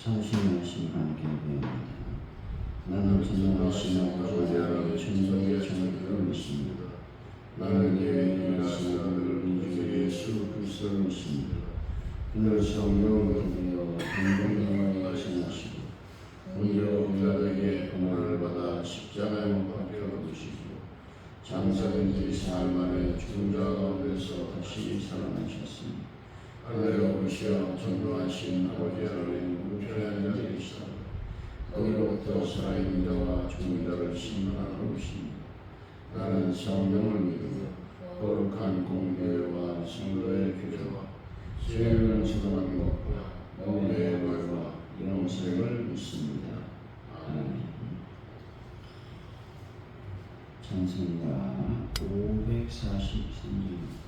자신하신 하나님께 예배합니다. 나는 전능하신 아버지 하나님 천국의 전능이십니다. 나는 예배하신 아버지 주 예수 그리스도이십니다. 그는 성령으로 되어 동정령을 말씀하시고 우리로 자들에게 고난을 받아 십자가에 못 박혀 주시고 장사된 지 사흘 만에 죽은 자 가운데서 다시 살아나셨습니다. 하늘에 오르시어 전능하신 아버지 하나님 우편에 앉아 계시다. 거기로부터 살아있는 자와 죽은 자를 심판하러 오십니다. 나는 성령을 믿으며 거룩한 공교회와 성도의 교제와 죄를 소망하는 것과 몸의 말과 영생을 믿습니다. 아멘. 찬송가 543절.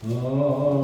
예수지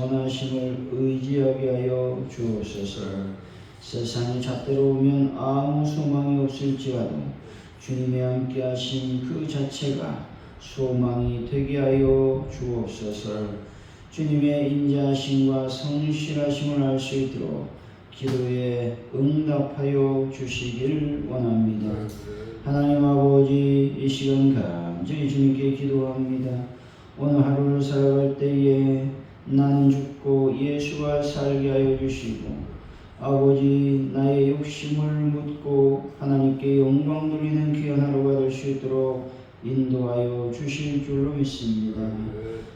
선하심을 의지하게 하여 주옵소서. 세상이 잣대로 오면 아무 소망이 없을지라도 주님의 함께 하심 그 자체가 소망이 되게 하여 주옵소서. 주님의 인자하심과 성실하심을 알 수 있도록 기도에 응답하여 주시길 원합니다. 하나님 아버지, 이 시간 간절히 주님께 기도합니다. 오늘 하루를 살아갈 때에 나는 죽고 예수가 살게 하여 주시고, 아버지, 나의 욕심을 묻고 하나님께 영광 돌리는 귀한 하루가 될 수 있도록 인도하여 주실 줄로 믿습니다.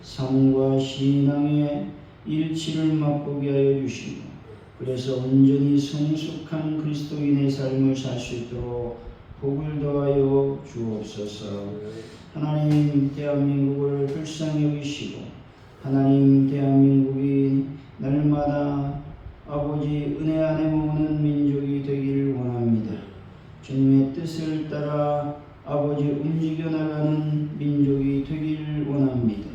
삶과 신앙의 일치를 맛보게 하여 주시고, 그래서 온전히 성숙한 그리스도인의 삶을 살 수 있도록 복을 더하여 주옵소서. 하나님, 대한민국을 불쌍히 여기시고, 하나님, 대한민국이 날마다 아버지 은혜 안에 머무는 민족이 되기를 원합니다. 주님의 뜻을 따라 아버지 움직여 나가는 민족이 되기를 원합니다.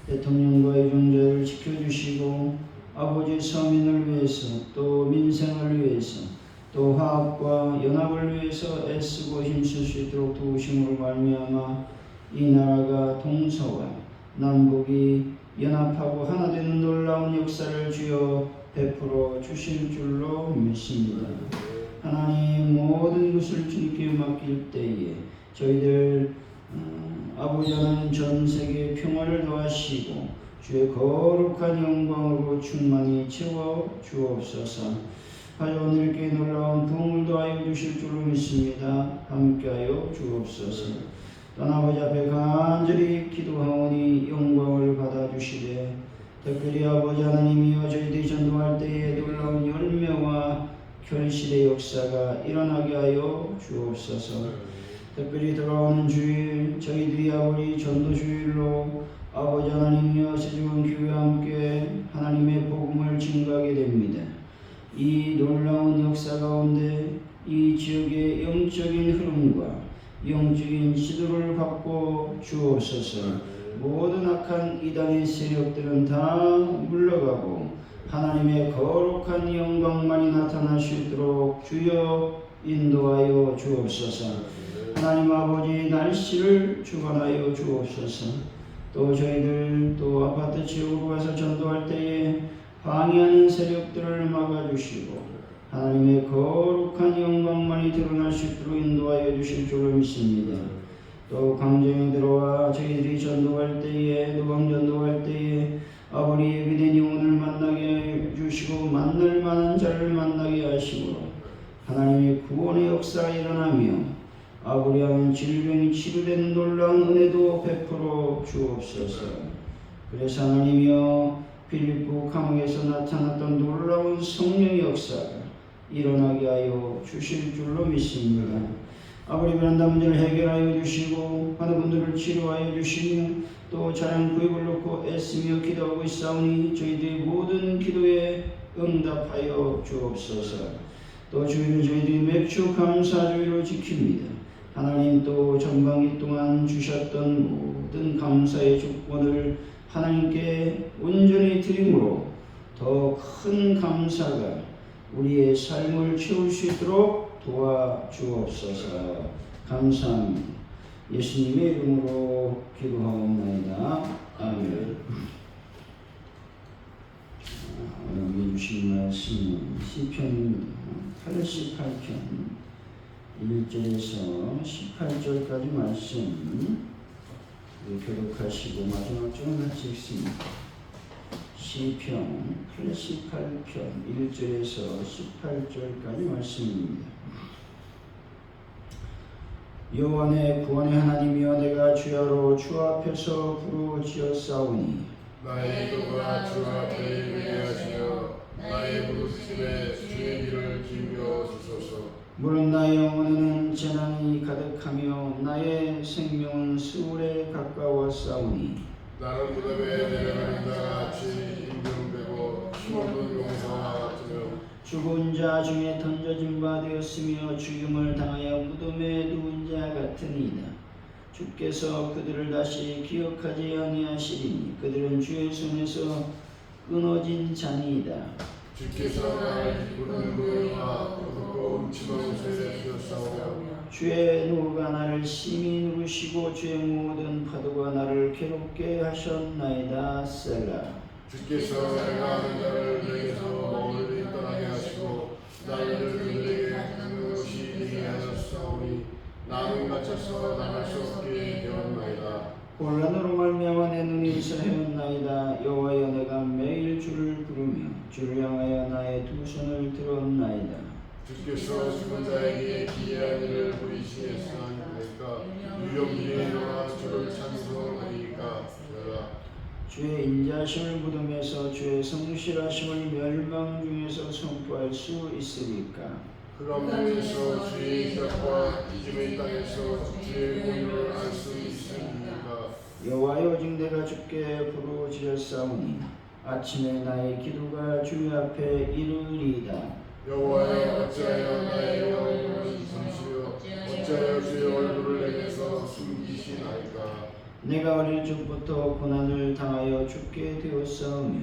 대통령과의 존재를 지켜주시고, 아버지 서민을 위해서, 또 민생을 위해서, 또 화합과 연합을 위해서 애쓰고 힘쓸 수 있도록 도우심으로 말미암아 이 나라가 동서와 남북이 연합하고 하나 되는 놀라운 역사를 주여 베풀어 주실 줄로 믿습니다. 하나님, 모든 것을 주님께 맡길 때에 저희들 아버지 하나님 전 세계에 평화를 더하시고 주의 거룩한 영광으로 충만히 채워 주옵소서. 가져온 이렇게 놀라운 부흥을 더하여 주실 줄로 믿습니다. 함께하여 주옵소서. 또한 아버지 앞에 간절히 기도하오니 영광을 받아주시되, 특별히 아버지 하나님이여 저희들이 전도할 때에 놀라운 열매와 결실의 역사가 일어나게 하여 주옵소서. 특별히 돌아오는 주일 저희들이 아버지 전도주일로 아버지 하나님이여 세주원 교회와 함께 하나님의 복음을 증거하게 됩니다. 이 놀라운 역사 가운데 이 지역의 영적인 흐름과 영적인 지도를 받고 주옵소서. 모든 악한 이단의 세력들은 다 물러가고 하나님의 거룩한 영광만이 나타날 수 있도록 주여 인도하여 주옵소서. 하나님 아버지, 날씨를 주관하여 주옵소서. 또 저희들 또 아파트 지역으로 가서 전도할 때에 방해하는 세력들을 막아주시고 하나님의 거룩한 영광만이 드러날 수 있도록 인도하여 주실 줄로 믿습니다. 또 광장에 들어와 저희들이 전도할 때에, 노방 전도할 때에 아버지 예비된 영혼을 만나게 해주시고 만날 만한 자를 만나게 하시고 하나님의 구원의 역사가 일어나며 아버지 하나님 질병이 치료되는 놀라운 은혜도 베풀어 주옵소서. 그래서 하나님이여 빌립보 감옥에서 나타났던 놀라운 성령의 역사가 일어나게 하여 주실 줄로 믿습니다. 아버지, 베란다 문제를 해결하여 주시고 많은 분들을 치료하여 주시며 또 자랑 구입을 놓고 애쓰며 기도하고 있사오니 저희들의 모든 기도에 응답하여 주옵소서. 또 주일은 저희들이 맥주 감사주의로 지킵니다. 하나님, 또 전반기 동안 주셨던 모든 감사의 조건을 하나님께 온전히 드림으로 더 큰 감사가 우리의 삶을 채울 수 있도록 도와주옵소서. 감사합니다. 예수님의 이름으로 기도하옵나이다. 아멘. 오늘 주신 말씀은 시편 88편 1절에서 18절까지 말씀 교독하시고 마지막 쪽은 같이 읽습니다. 시편 88편 1절에서 18절까지 말씀입니다. 여호와 내 구원의 하나님이여, 내가 주야로 주 앞에서 부르짖었사오니 나의 기도가 주 앞에 이르게 하시며 나의 부르짖음에 주의 귀를 기울여 주소서. 물론 나의 영혼에는 재난이 가득하며 나의 생명은 수월에 가까웠사오니 나는 무덤에 내려가는 자가 같이 임금되고 힘없는 용사와 같으며 죽은 자 중에 던져진 바 되었으며 죽임을 당하여 무덤에 누운 자 같으니이다. 주께서 그들을 다시 기억하지 아니하시리니 그들은 주의 손에서 끊어진 잔이다. 주께서 나를 기쁘는 노예와 거듭고 음침한 옷에 주셨사오며 주의 노가 나를 심히 누르시고 주의 모든 파도가 나를 괴롭게 하셨나이다. 셀라. 주께서 내가 아는 자를 내게서 멀리 떠나게 하시고 나를 그들에게 하는 것이 되게 하셨사오니 나는 갇혀서 나갈 수 없게 되었나이다. 혼란으로 말미암아 내 눈이 으스러하였나이다. 여호와여 내가 매일 주를 부르며 주를 향하여 나의 두 손을 들었나이다. 주께서 죽은 자에게 기이한 일을 보이시겠사오니까 유령들이 일어나 주를 찬송하리까. 주의 인자심을 묻음에서 주의 성실하심을 멸망 중에서 선포할 수 있으리까. 흑암중에서 주의 기적과 이집의 땅에서 주의 공의를 알 수 있으리까. 여호와여 오직 내가 주께 부르짖었사오니 아침에 나의 기도가 주 앞에 이르리이다. 여호와여 어찌하여 나의 얼굴을 숨기시며 어찌하여 주의 얼굴을 내게서 숨기시나이까. 내가 어릴 적부터 고난을 당하여 죽게 되었사오며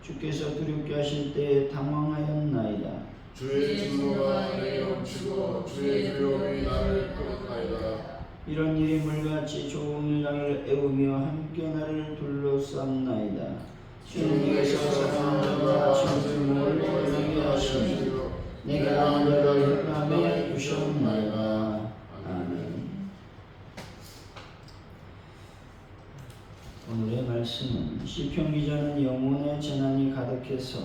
주께서 두렵게 하실 때에 당황하였나이다. 주의 진노가 내게 넘치고 주의 두려움이 나를 끌었나이다. 이런 일이 물같이 종일 나를 애우며 함께 나를 둘러쌌나이다. 주님께서 사랑하는 자와 친구를 멀리 하시니 내가 아는 자를 흑암에 두셨나이다. 아멘. 오늘의 말씀은 시편 기자는 영혼의 재난이 가득해서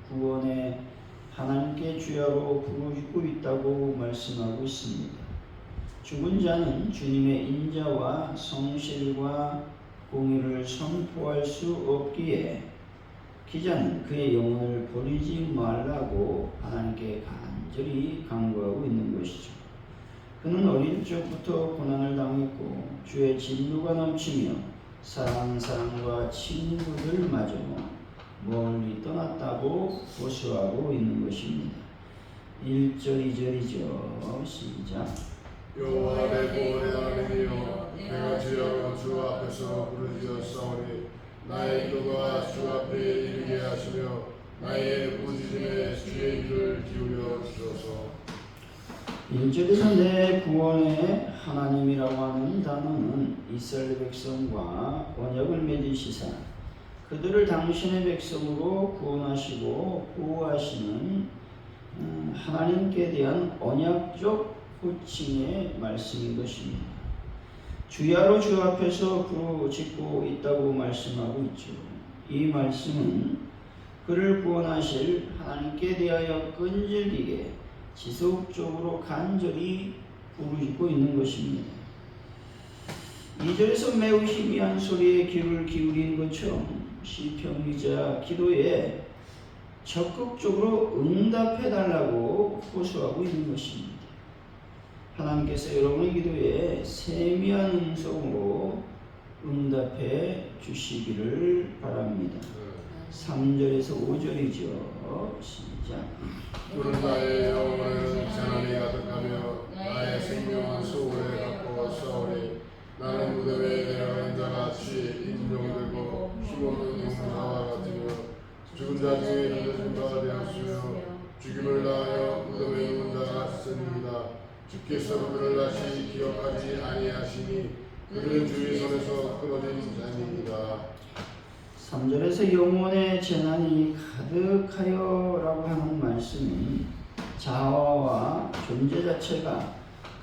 구원의 하나님께 주야로 부르고 있다고 말씀하고 있습니다. 죽은 자는 주님의 인자와 성실과 공의를 선포할 수 없기에 기자는 그의 영혼을 버리지 말라고 하나님께 간절히 강구하고 있는 것이죠. 그는 어릴 적부터 고난을 당했고 주의 진노가 넘치며 사랑과 친구들마저 멀리 떠났다고 호소하고 있는 것입니다. 1절 2절이죠. 시작. 여호와 내 구원의 하나님이여 내가 주여 주 앞에서 부르짖었사오니 나의 기도가 주 앞에 이르게 하시며 나의 부르짖음에 주의 귀를 기울여 주소서. 1절에서 내 구원의 하나님이라고 하는 단어는 이스라엘 백성과 언약을 맺으시사 그들을 당신의 백성으로 구원하시고 보호하시는 하나님께 대한 언약적 호칭의 말씀인 것입니다. 주야로 주 앞에서 부르짖고 있다고 말씀하고 있죠. 이 말씀은 그를 구원하실 하나님께 대하여 끈질기게 지속적으로 간절히 부르짖고 있는 것입니다. 2절에서 매우 희미한 소리에 귀를 기울인 것처럼 시편 기자 기도에 적극적으로 응답해달라고 호소하고 있는 것입니다. 하나님께서 여러분의 기도에 세미한 음성으로 응답해 주시기를 바랍니다. 3절에서 5절이죠. 시작. 푸른 나의 영혼은 재난이 가득하며 나의 생명은 소홀에 가까웠사오니 나는 무덤에 내려가는 자같이 인정되고 힘없는 용사와 같으며 죽은 자 중에 던져진 바 되었으며 죽임을 당하여 무덤에 누운 자 같으니이다. 주께서 그들을 다시 기억하지 아니하시니 그들은 주의 손에서 끊어진 자니이다. 3절에서 영혼의 재난이 가득하여 라고 하는 말씀은 자아와 존재 자체가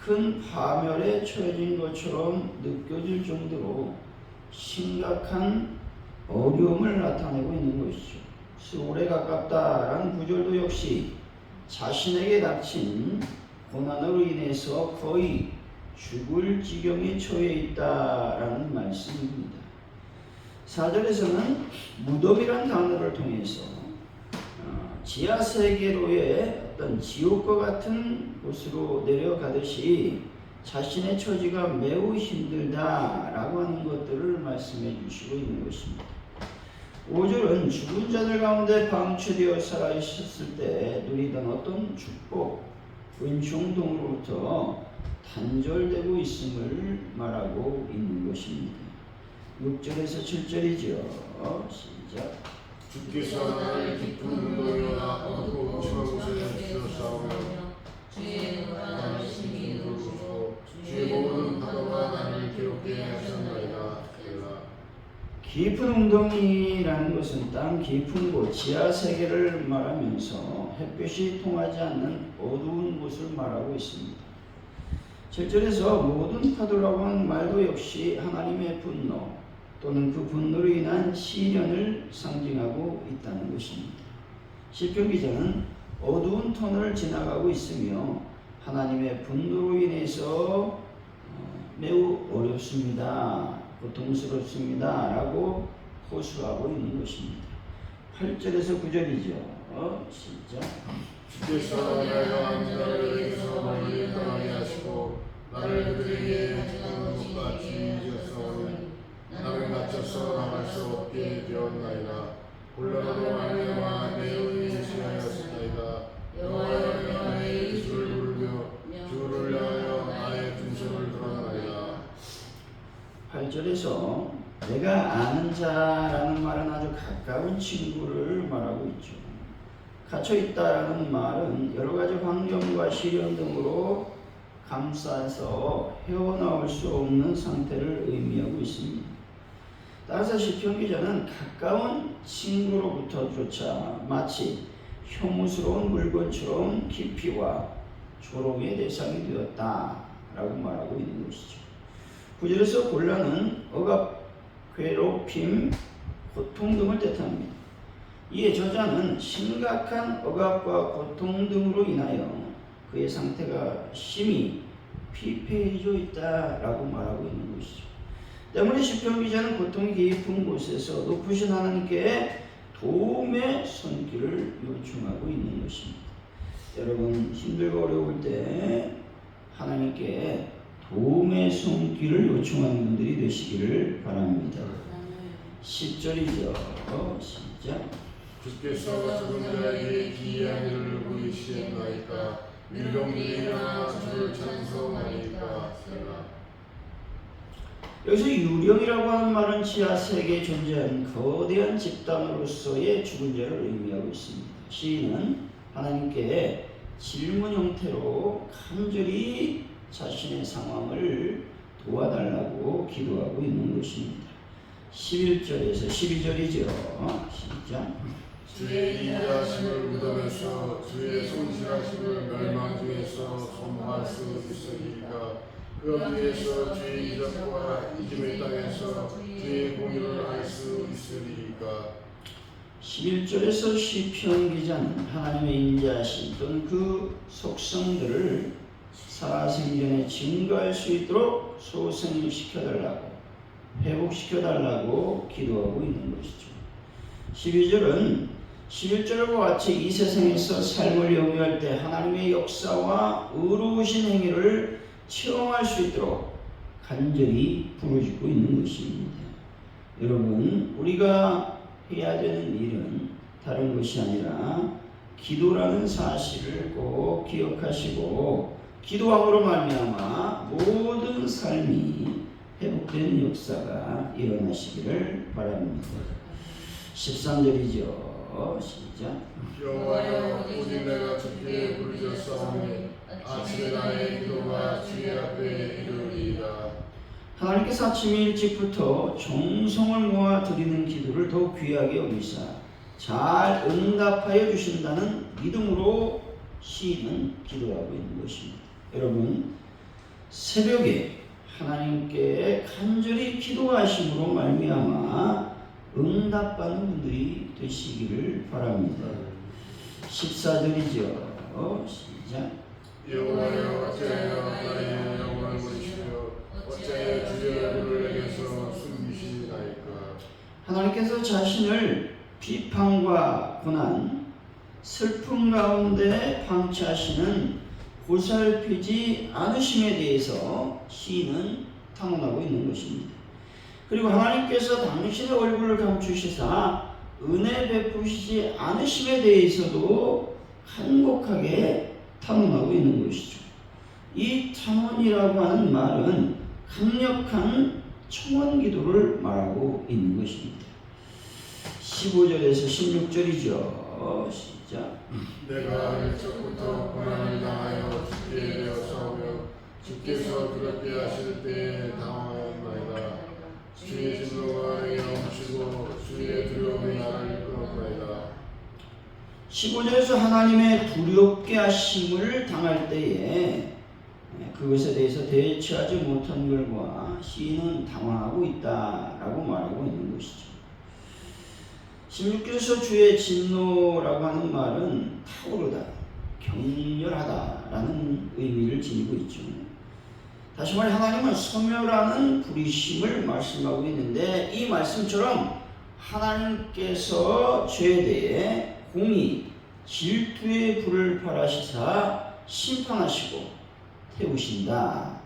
큰 파멸에 처해진 것처럼 느껴질 정도로 심각한 어려움을 나타내고 있는 것이죠. 수월에 가깝다라는 구절도 역시 자신에게 닥친 고난으로 인해서 거의 죽을 지경에 처해 있다라는 말씀입니다. 4절에서는 무덤이란 단어를 통해서 지하세계로의 어떤 지옥과 같은 곳으로 내려가듯이 자신의 처지가 매우 힘들다라고 하는 것들을 말씀해 주시고 있는 것입니다. 5절은 죽은 자들 가운데 방치되어 살아있었을 때 누리던 어떤 축복, 은총 등으로부터 단절되고 있음을 말하고 있는 것입니다. 6절에서 7절이죠. 시작. 주께서 나를 깊은 운동이나 어둡고 음침한 곳에 주셨사오며 주의 나를 심히 이루시고 주의 모든 파도가 나를 괴롭게 하셨나이다. 깊은 웅덩이라는 것은 땅 깊은 곳, 지하 세계를 말하면서 햇볕이 통하지 않는 어두운 곳을 말하고 있습니다. 7절에서 모든 파도라고 하는 말도 역시 하나님의 분노 또는 그 분노로 인한 시련을 상징하고 있다는 것입니다. 시편 기자는 어두운 터널을 지나가고 있으며 하나님의 분노로 인해서 매우 어렵습니다. 고통스럽습니다. 라고 호소하고 있는 것입니다. 8절에서 9절이죠. 시작. 주께서 내가 한 자들에게서 멀리 떠나게 하시고 나를 그들에게 죽은 곳과 주의하셨사오니 나는 갇혀서 나갈 수 없게 되었나이다. 곤란으로 말미암아 내 의인이 지하였나이다. 여호와여 내가 매일 주를 부르며 주를 향하여 나의 분심을 드러나이다. 8절에서 내가 아는 자라는 말은 아주 가까운 친구를 말하고 있죠. 갇혀있다라는 말은 여러 가지 환경과 시련 등으로 감싸서 헤어나올 수 없는 상태를 의미하고 있습니다. 따라서 시편 기자는 가까운 친구로부터조차 마치 혐오스러운 물건처럼 깊이와 조롱의 대상이 되었다라고 말하고 있는 것이죠. 9절에서 곤란은 억압, 괴롭힘, 고통 등을 뜻합니다. 이에 저자는 심각한 억압과 고통 등으로 인하여 그의 상태가 심히 피폐해져 있다라고 말하고 있는 것이죠. 때문에 시편 기자는 고통이 깊은 곳에서 높으신 하나님께 도움의 손길을 요청하고 있는 것입니다. 여러분 힘들고 어려울 때 하나님께 도움의 손길을 요청하는 분들이 되시기를 바랍니다. 10절이죠. 시작. 주께서 죽은 자에게 기이한 일을 보이시나이까 밀병들이 일어나 주를 찬송하니까. 여기서 유령이라고 하는 말은 지하 세계에 존재하는 거대한 집단으로서의 죽은 자를 의미하고 있습니다. 시인은 하나님께 질문 형태로 간절히 자신의 상황을 도와달라고 기도하고 있는 것입니다. 11절에서 12절이죠. 시작. 주의 인자하심을 무덤에서 주의 성실하심을 멸망 중에서 선포할 수 있으리까. 그 어디에서 주의 이적과 이집의 땅에서 주의 공의를 알 수 있으리까. 11절에서 시편 기자는 하나님의 인자하심 또는 그 속성들을 살아생전에 증거할 수 있도록 소생시켜달라고 회복시켜달라고 기도하고 있는 것이죠. 12절은 11절과 같이 이 세상에서 삶을 영위할 때 하나님의 역사와 의로우신 행위를 체험할 수 있도록 간절히 부르짖고 있는 것입니다. 여러분, 우리가 해야 되는 일은 다른 것이 아니라 기도라는 사실을 꼭 기억하시고 기도함으로 말미암아 모든 삶이 회복되는 역사가 일어나시기를 바랍니다. 13절이죠. 시작. 여호와여 오직 내가 주께 부르짖었사오니 아침에 나의 기도가 주의 앞에 이르리이다. 하나님께서 아침 일찍부터 정성을 모아 드리는 기도를 더욱 귀하게 여기사 잘 응답하여 주신다는 믿음으로 시인은 기도하고 있는 것입니다. 여러분, 새벽에 하나님께 간절히 기도하심으로 말미암아 응답받는 분들이 되시기를 바랍니다. 14절이죠. 시작. 여호와여 어찌하여 나의 영혼을 버리시며 어찌하여 주의 얼굴을 내게서 숨기시나이까. 하나님께서 자신을 비판과 고난, 슬픔 가운데 방치하시는 보살피지 않으심에 대해서 시인은 탄원하고 있는 것입니다. 그리고 하나님께서 당신의 얼굴을 감추시사 은혜 베푸시지 않으심에 대해서도 간곡하게 탄원하고 있는 것이죠. 이 탄원이라고 하는 말은 강력한 청원 기도를 말하고 있는 것입니다. 15절에서 16절이죠. 시작. 내가 일찍부터 고난을 당하여 죽게 되었사오며 주께서 두렵게 하실 때에 당황하였나이다. 주의 진노가 내게 넘치고 주의 두려움이 나를 끌어나이다. 15절에서 하나님의 두렵게 하심을 당할 때에 그것에 대해서 대처하지 못한 결과 시인은 당황하고 있다라고 말하고 있는 것이죠. 16절에서 주의 진노라고 하는 말은 타오르다, 격렬하다라는 의미를 지니고 있죠. 다시 말해 하나님은 소멸하는 불의심을 말씀하고 있는데 이 말씀처럼 하나님께서 죄에 대해 공의, 질투의 불을 발하시사 심판하시고 태우신다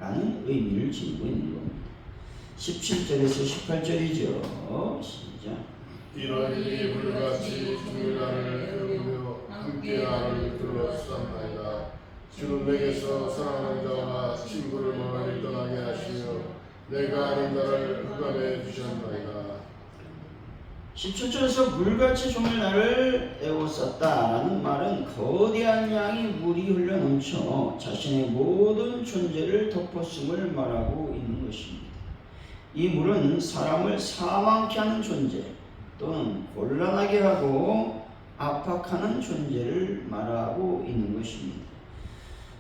라는 의미를 지니고 있는 겁니다. 17절에서 18절이죠. 시작. 이런 일이 불같이 주의 나를 배우며 함께 나를 둘러쌌나이다. 주는 내게서 사랑하는 자와 친구를 멀리 떠나게 하시며 내가 아닌 자를 흑암해 주셨나이다. 17절에서 물같이 종일 나를 에워쌌다라는 말은 거대한 양의 물이 흘러 넘쳐 자신의 모든 존재를 덮었음을 말하고 있는 것입니다. 이 물은 사람을 사망케 하는 존재 또는 곤란하게 하고 압박하는 존재를 말하고 있는 것입니다.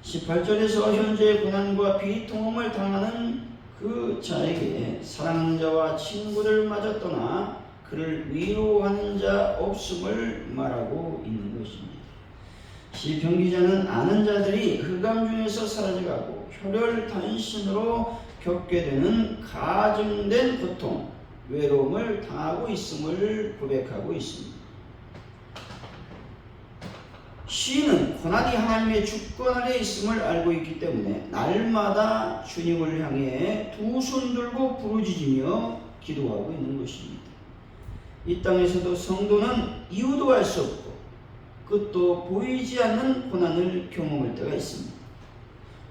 18절에서 현재의 고난과 비통함을 당하는 그 자에게 사랑하는 자와 친구들마저 떠나 그를 위로하는 자 없음을 말하고 있는 것입니다. 시편 기자는 아는 자들이 흑암 중에서 사라져가고 혈혈단신으로 겪게 되는 가증된 고통, 외로움을 당하고 있음을 고백하고 있습니다. 시인은 고난이 하나님의 주권 아래 있음을 알고 있기 때문에 날마다 주님을 향해 두 손 들고 부르짖으며 기도하고 있는 것입니다. 이 땅에서도 성도는 이유도 알 수 없고 끝도 보이지 않는 고난을 경험할 때가 있습니다.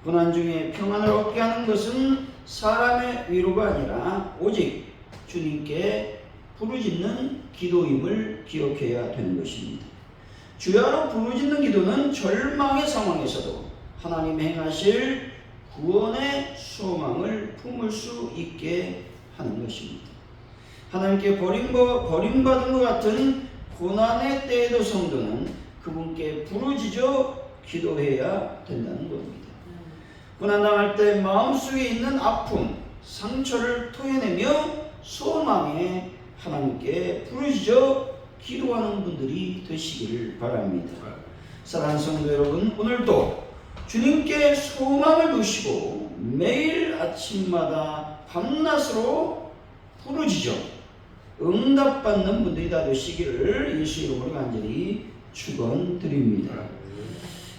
고난 중에 평안을 얻게 하는 것은 사람의 위로가 아니라 오직 주님께 부르짖는 기도임을 기억해야 되는 것입니다. 주야로 부르짖는 기도는 절망의 상황에서도 하나님 행하실 구원의 소망을 품을 수 있게 하는 것입니다. 하나님께 버림받은 것 같은 고난의 때에도 성도는 그분께 부르짖어 기도해야 된다는 겁니다. 고난당할 때 마음속에 있는 아픔, 상처를 토해내며 소망에 하나님께 부르짖어 기도하는 분들이 되시기를 바랍니다. 사랑하는 성도 여러분, 오늘도 주님께 소망을 두시고 매일 아침마다 밤낮으로 부르짖어 응답받는 분들이 다 되시기를 예수 이름으로 간절히 축원드립니다.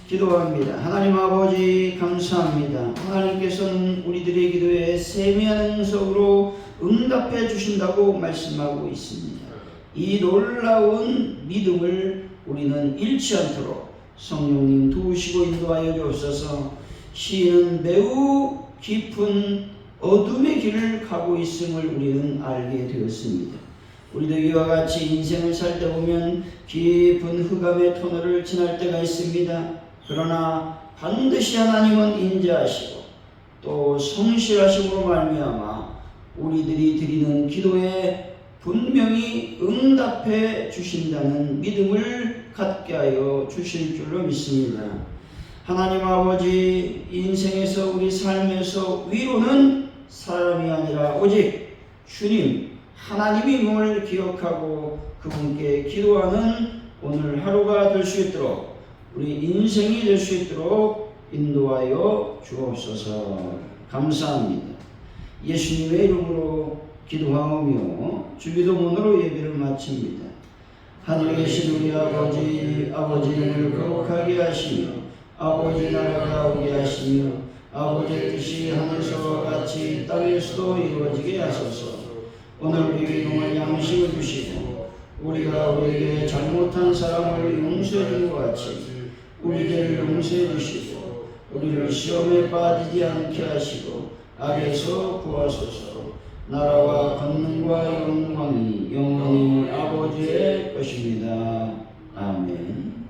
기도합니다. 하나님 아버지 감사합니다. 하나님께서는 우리들의 기도에 세미한 응석으로 응답해 주신다고 말씀하고 있습니다. 이 놀라운 믿음을 우리는 잃지 않도록 성령님 도우시고 인도하여 주옵소서. 시인은 매우 깊은 어둠의 길을 가고 있음을 우리는 알게 되었습니다. 우리도 이와 같이 인생을 살다 보면 깊은 흑암의 터널을 지날 때가 있습니다. 그러나 반드시 하나님은 인자하시고 또 성실하심으로 말미암아 우리들이 드리는 기도에 분명히 응답해 주신다는 믿음을 갖게 하여 주실 줄로 믿습니다. 하나님 아버지, 인생에서 우리 삶에서 위로는 사람이 아니라 오직 주님 하나님임을 기억하고 그분께 기도하는 오늘 하루가 될 수 있도록 우리 인생이 될 수 있도록 인도하여 주옵소서. 감사합니다. 예수님의 이름으로 기도하오며 주기도문으로 예배를 마칩니다. 하늘에 계신 우리 아버지, 아버지 이름을 거룩하게 하시며 아버지 나라가 오게 하시며 아버지의 뜻이 하늘에서와 같이 땅에서도 이루어지게 하소서. 오늘 우리에게 일용할 양식을 주시고 우리가 우리에게 잘못한 사람을 용서해 준 것 같이 우리 죄를 용서해 주시고 우리를 시험에 빠지지 않게 하시고 악에서 구하소서. 나라와 권능과 영광이 영원히 아버지 아버지의 것입니다. 아멘.